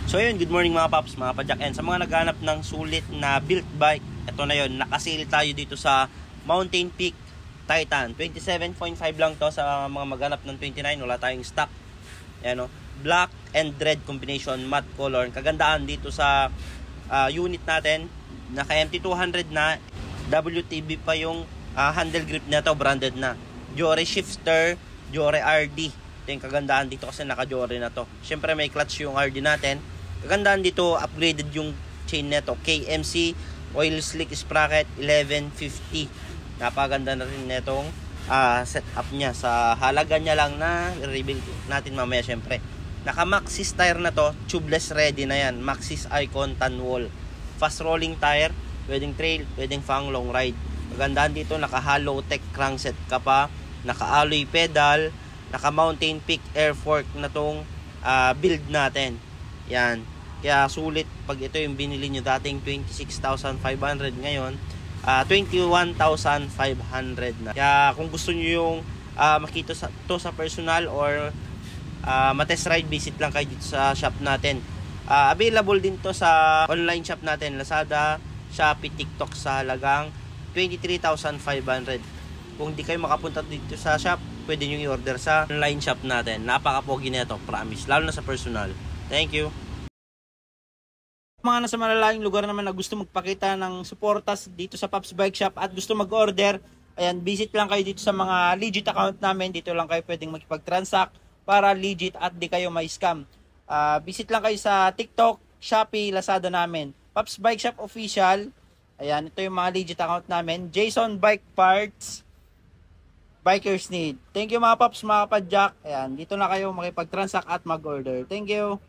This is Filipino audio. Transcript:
So ayun, good morning mga paps, mga padyak. And sa mga naghanap ng sulit na built bike, ito na yun, nakasale tayo dito sa Mountain Peak Titan. 27.5 lang to sa mga maghanap ng 29, wala tayong stock. Ayan o, black and red combination, matte color. Kagandaan dito sa unit natin, naka MT200 na, WTB pa yung handle grip na to, branded na. Jore shifter, Jore RD. Ito yung kagandaan dito kasi naka-Jore na to. Siyempre may clutch yung RD natin. Kagandaan dito, upgraded yung chain neto. KMC oil slick sprocket 1150. Napaganda na rin netong setup niya. Sa halaga niya lang na i-reveal natin mamaya syempre. Naka Maxxis tire na to, tubeless ready na yan. Maxxis Icon Tan Wall. Fast rolling tire, pwedeng trail, pwedeng pang long ride. Kagandaan dito, naka hollow tech crankset ka pa, naka alloy pedal, naka Mountain Peak air fork na tong build natin. Yan. Kaya sulit pag ito yung binili nyo dating 26,500 ngayon 21,500 na. Kaya kung gusto nyo yung makita to sa personal or matest ride, visit lang kayo dito sa shop natin. Available din to sa online shop natin, Lazada, Shopee, TikTok sa halagang 23,500. Kung di kayo makapunta dito sa shop, pwede nyo i-order sa online shop natin. Napaka-pogi nito, promise, lalo na sa personal. Thank you. Mga nasa malalayong lugar naman na gusto magpakita ng suportas dito sa Pops Bike Shop at gusto mag-order, ayan, visit lang kayo dito sa mga legit account namin. Dito lang kayo pwedeng makipag-transact para legit at di kayo may scam. Visit lang kayo sa TikTok, Shopee, Lazada namin. Pops Bike Shop Official. Ayan, ito yung mga legit account namin. Jason Bike Parts, Bikers Need. Thank you mga Pops, mga Padjak. Ayan, dito na kayo makipag-transact at mag-order. Thank you.